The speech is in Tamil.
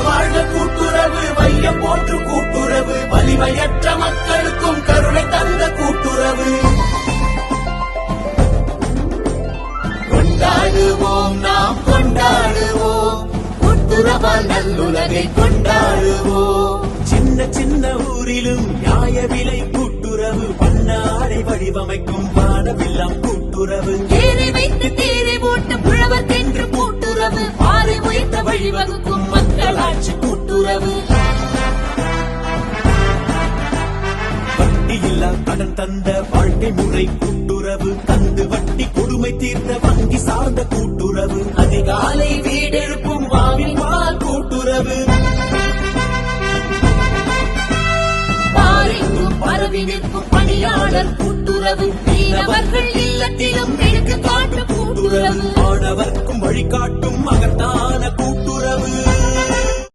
வாழ்க கூட்டுறவு, வையம் போற்று கூட்டுறவு, வலிமையற்ற மக்களுக்கும் கருணை தந்த கூட்டுறவு. கொண்டாடுவோம் நாம் கொண்டாடுவோம், கூட்டுறவால் நல்லுலகை கொண்டாடுவோம். சின்ன சின்ன ஊரிலும் நியாய விலை கூட்டுறவு, பன்னாடை வடிவமைக்கும் வானவில்லாம் கூட்டுறவு. தேரை வைத்து தேரை போட்டு புழவர்க்கென்று கூட்டுறவு, பாறை உயர்த்த வழிவகுக்கும் மக்களாட்சி கூட்டுறவு. வட்டியில்லா கடன் தந்த வாழ்க்கை முறை கூட்டுறவு, தந்து வட்டி கொடுமை தீர்த்த வங்கி சார்ந்த கூட்டுறவு. அதிகாலை வீடெழுப்பும் வாவில் வாழ் கூட்டுறவு. பாரெங்கும் பரவி நிற்கும் பணியாளர் கூட்டுறவு, மீனவர்கள் இல்லத்திலும் எடுத்து காட்டு கூட்டுறவு. மாணவர்க்கும் வழிகாட்டும் மகத்தான கூட்டுறவு.